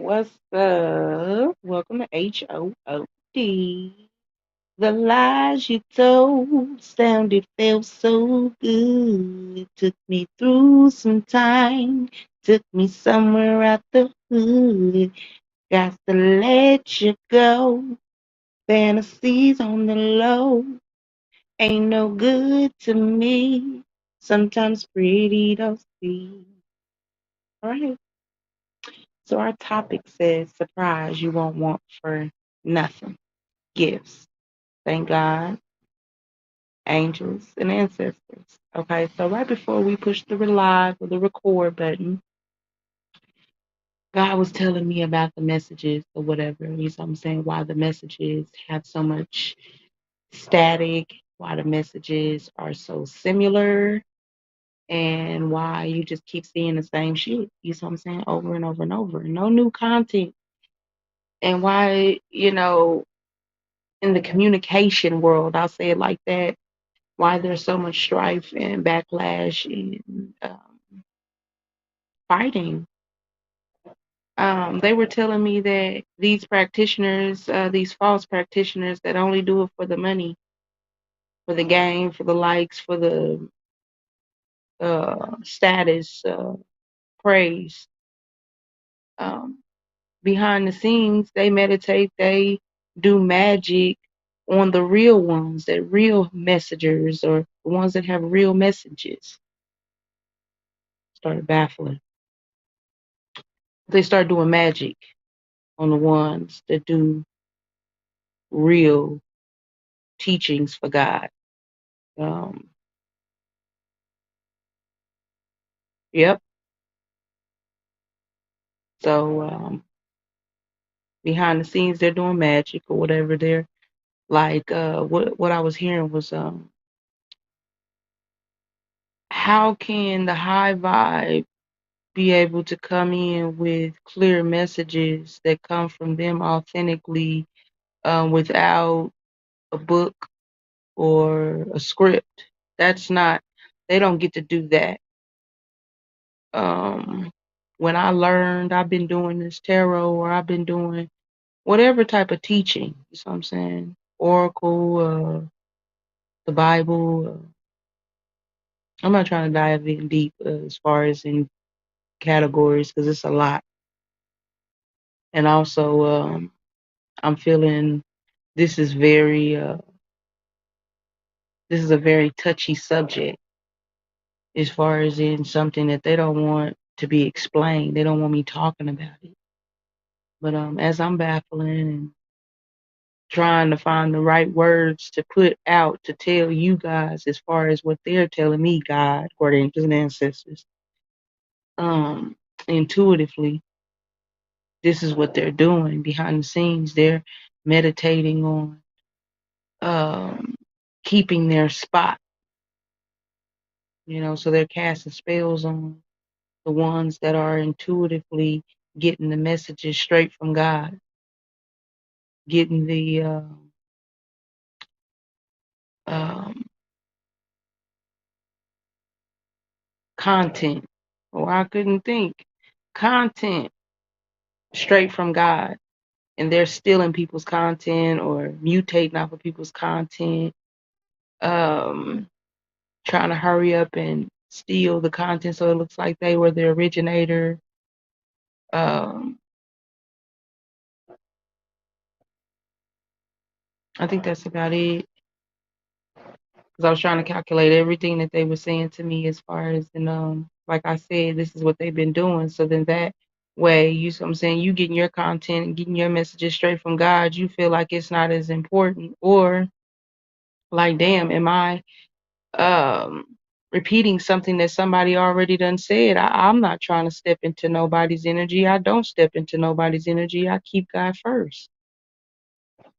What's up? Welcome to HOOD. The lies you told sounded felt so good. Took me through some time, took me somewhere out the hood. Got to let you go. Fantasies on the low ain't no good to me. Sometimes pretty don't see. All right. So our topic says surprise you won't want for nothing. Gifts. Thank God, angels, and ancestors. Okay, so right before we push the live or the record button, God was telling me about the messages or whatever. You know what I'm saying? Why the messages have so much static, why the messages are so similar, and why you just keep seeing the same shit. You know what I'm saying? Over and over and over. No new content. And why, in the communication world, I'll say it like that, why there's so much strife and backlash and fighting. They were telling me that these practitioners, these false practitioners that only do it for the money, for the game, for the likes, for the status, praise, um, behind the scenes, they meditate, they do magic on the real ones, that real messengers or the ones that have real messages. Started baffling. They start doing magic on the ones that do real teachings for God. Um, yep. So behind the scenes, they're doing magic or whatever. They're like, what I was hearing was, how can the high vibe be able to come in with clear messages that come from them authentically, without a book or a script? That's not. They don't get to do that. Um, when I learned, I've been doing this tarot, or I've been doing whatever type of teaching, you know what I'm saying? Oracle, the Bible. I'm not trying to dive in deep as far as in categories because it's a lot. And also, I'm feeling this is this is a very touchy subject as far as in something that they don't want to be explained. They don't want me talking about it. But as I'm baffling and trying to find the right words to put out to tell you guys as far as what they're telling me, God, or the angels and ancestors, um, intuitively, this is what they're doing behind the scenes. They're meditating on um, keeping their spot, so they're casting spells on the ones that are intuitively getting the messages straight from God, getting the um, content, or I couldn't think, content straight from God. And they're stealing people's content or mutating off of people's content, um, trying to hurry up and steal the content so it looks like they were the originator. Um, I think that's about it. Because I was trying to calculate everything that they were saying to me as far as, and like I said, this is what they've been doing. So then that way, you see what I'm saying, you getting your content and getting your messages straight from God, you feel like it's not as important. Or like, damn, am I um repeating something that somebody already done said? I'm not trying to step into nobody's energy. I don't step into nobody's energy. I keep God first.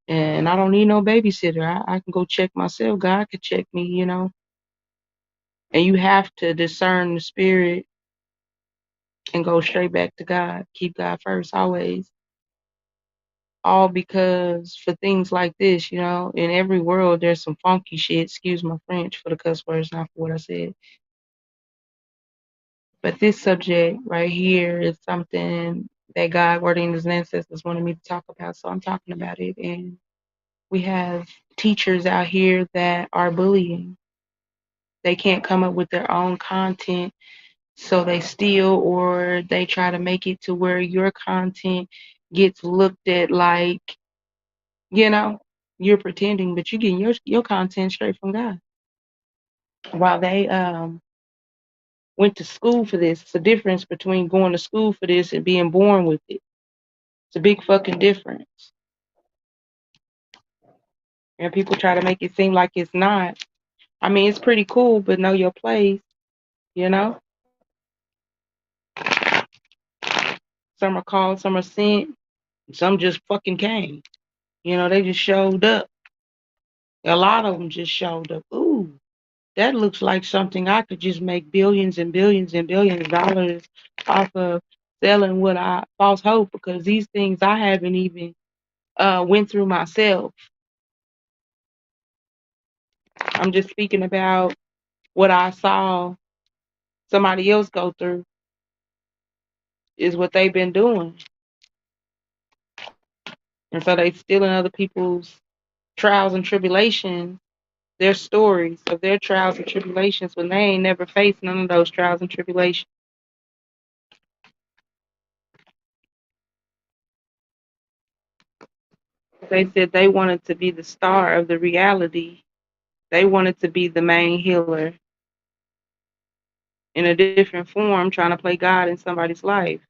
And I don't need no babysitter. I can go check myself. God could check me. And you have to discern the spirit and go straight back to God. Keep God first always. All because for things like this, in every world there's some funky shit. Excuse my French for the cuss words, not for what I said. But this subject right here is something that God, word and his ancestors wanted me to talk about. So I'm talking about it. And we have teachers out here that are bullying. They can't come up with their own content, so they steal or they try to make it to where your content gets looked at like, you know, you're pretending, but you're getting your content straight from God. While they went to school for this, it's a difference between going to school for this and being born with it. It's a big fucking difference. And people try to make it seem like it's not. I mean, it's pretty cool, but know your place, you know? Some are called, some are sent, some just fucking came. You know, they just showed up. A lot of them just showed up. Ooh, that looks like something I could just make billions and billions and billions of dollars off of selling what I false hope, because these things I haven't even went through myself. I'm just speaking about what I saw somebody else go through is what they've been doing. And so they stealing other people's trials and tribulations, their stories of their trials and tribulations when they ain't never faced none of those trials and tribulations. They said they wanted to be the star of the reality. They wanted to be the main healer in a different form, trying to play God in somebody's life.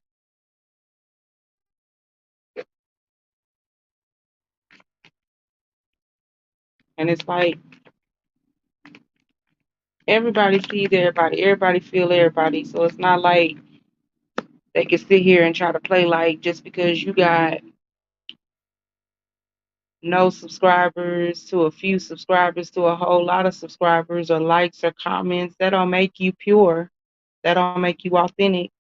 And it's like everybody sees everybody, everybody feel everybody. So it's not like they can sit here and try to play like just because you got no subscribers to a few subscribers to a whole lot of subscribers or likes or comments, that don't make you pure. That don't make you authentic.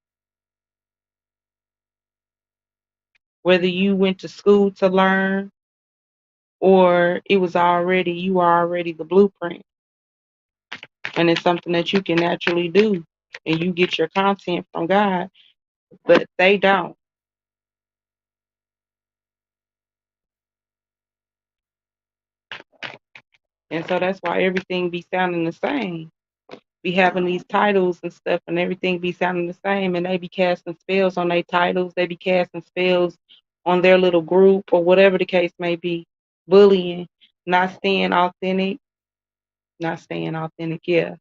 Whether you went to school to learn or it was already, you are already the blueprint. And it's something that you can naturally do. And you get your content from God, but they don't. And so that's why everything be sounding the same. Be having these titles and stuff and everything be sounding the same, and they be casting spells on their titles, they be casting spells on their little group or whatever the case may be, bullying, not staying authentic, yeah.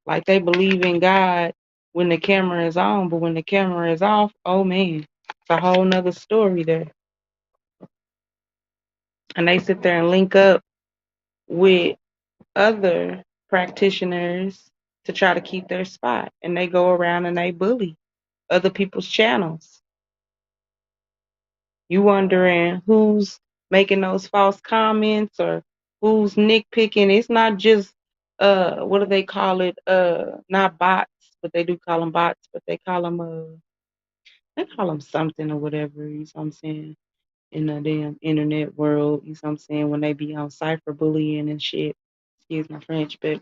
Like they believe in God when the camera is on, but when the camera is off, oh man, it's a whole nother story there. And they sit there and link up with other practitioners to try to keep their spot. And they go around and they bully other people's channels. You wondering who's making those false comments or who's nitpicking. It's not just what do they call it? Not bots, but they do call them bots, but they call them something or whatever, you know what I'm saying? In the damn internet world, you know what I'm saying, when they be on cyberbullying and shit. Excuse my French, but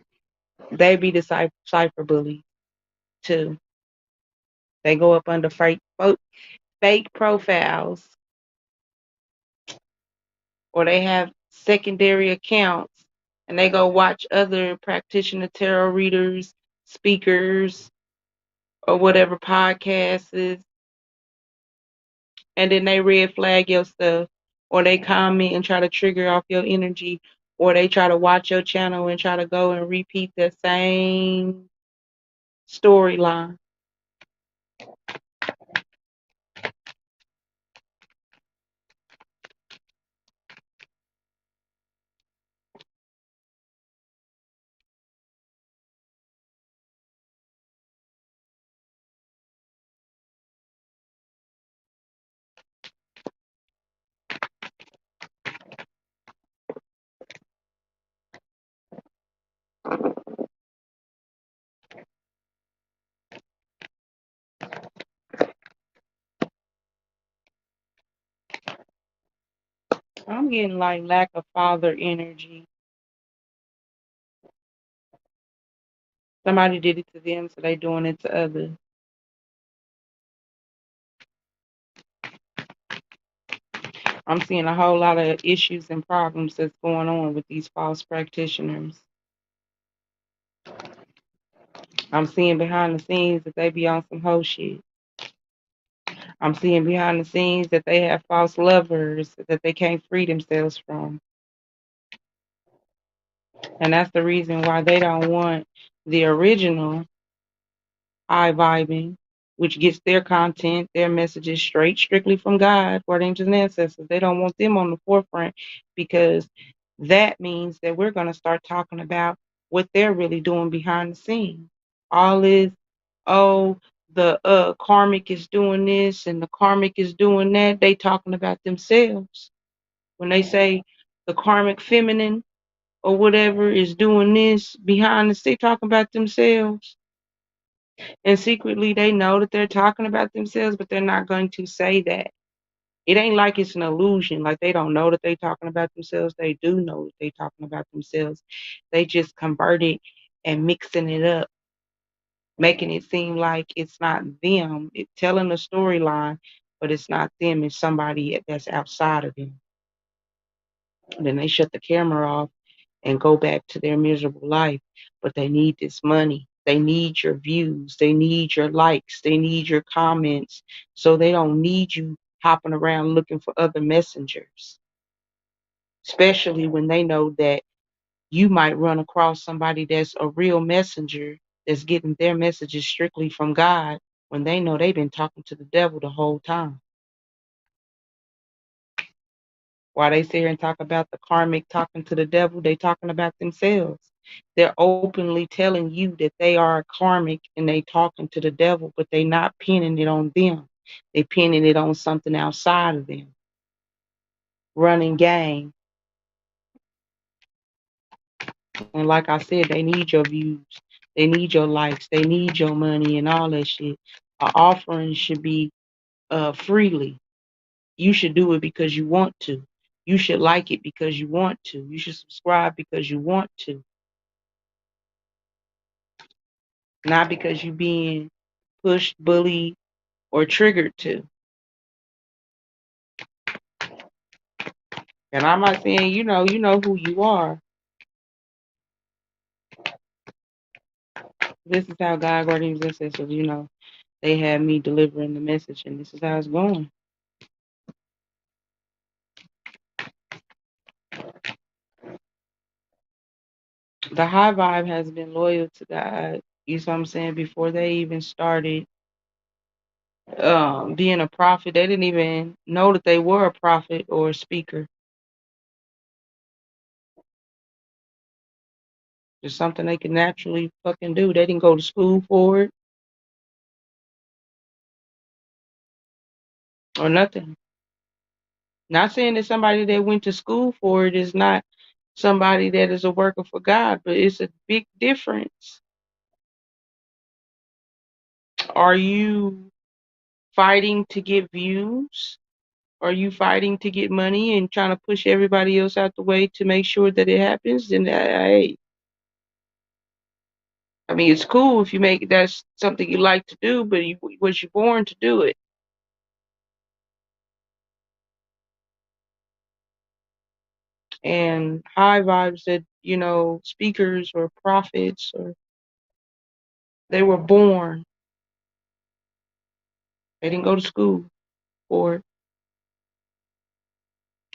they be the cyberbully too. They go up under fake profiles, or they have secondary accounts, and they go watch other practitioner tarot readers, speakers, or whatever podcasts is, and then they red flag your stuff, or they comment and try to trigger off your energy, or they try to watch your channel and try to go and repeat the same storyline. I'm getting like lack of father energy. Somebody did it to them, so they doing it to others. I'm seeing a whole lot of issues and problems that's going on with these false practitioners. I'm seeing behind the scenes that they be on some whole shit. I'm seeing behind the scenes that they have false lovers that they can't free themselves from. And that's the reason why they don't want the original high vibing, which gets their content, their messages strictly from God, for angels and ancestors. They don't want them on the forefront because that means that we're going to start talking about what they're really doing behind the scenes. All is, oh, the karmic is doing this and the karmic is doing that. They talking about themselves. When they say the karmic feminine or whatever is doing this behind the scenes, they talking about themselves. And secretly, they know that they're talking about themselves, but they're not going to say that. It ain't like it's an illusion, like they don't know that they're talking about themselves. They do know that they're talking about themselves. They just convert it and mixing it up, making it seem like it's not them. It's telling a storyline, but it's not them. It's somebody that's outside of them. And then they shut the camera off and go back to their miserable life. But they need this money. They need your views. They need your likes. They need your comments. So they don't need you hopping around looking for other messengers, especially when they know that you might run across somebody that's a real messenger that's getting their messages strictly from God when they know they've been talking to the devil the whole time. While they sit here and talk about the karmic talking to the devil, they talking about themselves. They're openly telling you that they are karmic and they talking to the devil, but they not pinning it on them. They pinning it on something outside of them. Running game. And like I said, they need your views. They need your likes. They need your money and all that shit. An offering should be freely. You should do it because you want to. You should like it because you want to. You should subscribe because you want to. Not because you're being pushed, bullied, or triggered to. And I'm not saying you know who you are. This is how God guardians ancestors, they have me delivering the message, and this is how it's going. The high vibe has been loyal to God. You know what I'm saying? Before they even started being a prophet, they didn't even know that they were a prophet or a speaker. It's something they could naturally fucking do. They didn't go to school for it or nothing. Not saying that somebody that went to school for it is not somebody that is a worker for God, but it's a big difference. Are you fighting to get views? Are you fighting to get money and trying to push everybody else out the way to make sure that it happens? Then hey, I mean, it's cool if you make that's something you like to do, but was you born to do it? And high vibes that speakers or prophets or they were born. They didn't go to school for it.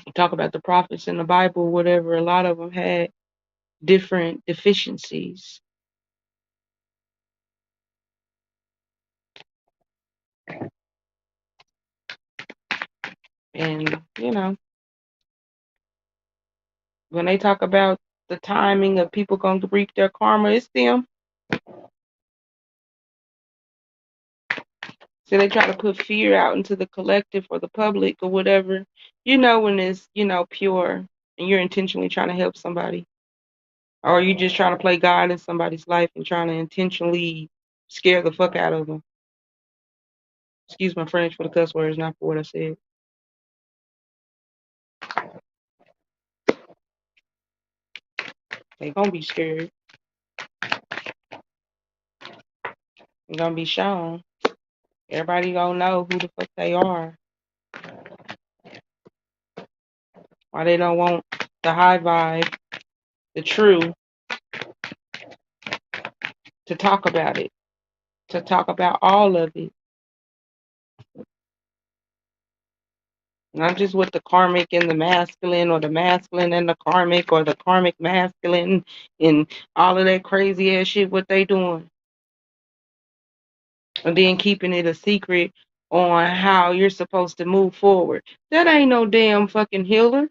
You talk about the prophets in the Bible, whatever. A lot of them had different deficiencies, and when they talk about the timing of people going to reap their karma, it's them. So they try to put fear out into the collective or the public or whatever. When it's pure and you're intentionally trying to help somebody, or you just trying to play God in somebody's life and trying to intentionally scare the fuck out of them. Excuse my French for the cuss words, not for what I said. They gonna be scared. It's gonna be shown. Everybody gonna know who the fuck they are. Why they don't want the high vibe, the true, to talk about it, to talk about all of it. Not just with the karmic and the masculine, or the masculine and the karmic, or the karmic masculine, and all of that crazy ass shit, what they doing. And then keeping it a secret on how you're supposed to move forward. That ain't no damn fucking healer.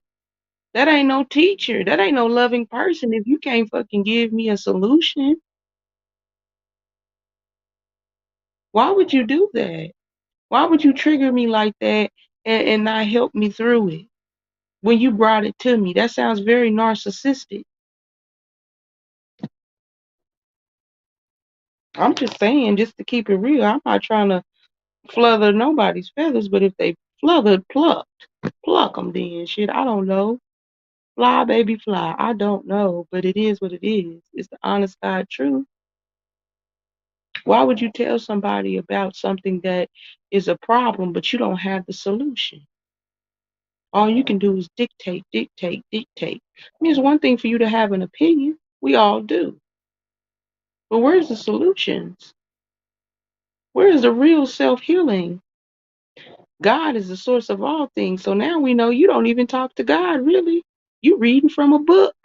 That ain't no teacher. That ain't no loving person if you can't fucking give me a solution. Why would you do that? Why would you trigger me like that and not help me through it when you brought it to me? That sounds very narcissistic. I'm just saying, just to keep it real, I'm not trying to flutter nobody's feathers, but if they flutter, pluck them then. Shit, I don't know. Fly, baby, fly. I don't know, but it is what it is. It's the honest God truth. Why would you tell somebody about something that is a problem, but you don't have the solution? All you can do is dictate, dictate, dictate. I mean, it's one thing for you to have an opinion. We all do. But where's the solutions? Where is the real self-healing? God is the source of all things. So now we know you don't even talk to God, really. You reading from a book.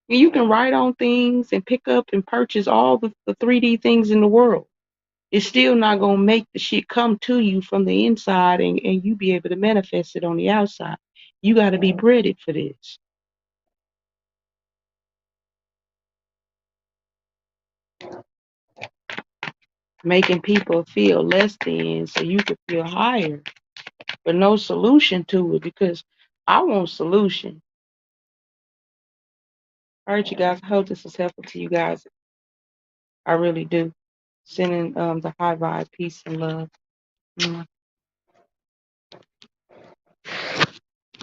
And you can write on things and pick up and purchase all the 3D things in the world. It's still not going to make the shit come to you from the inside, and you be able to manifest it on the outside. You got to be breaded for this. Making people feel less than so you could feel higher, but no solution to it, because I want solution. All right, you guys. I hope this was helpful to you guys. I really do. Sending the high vibe, peace, and love.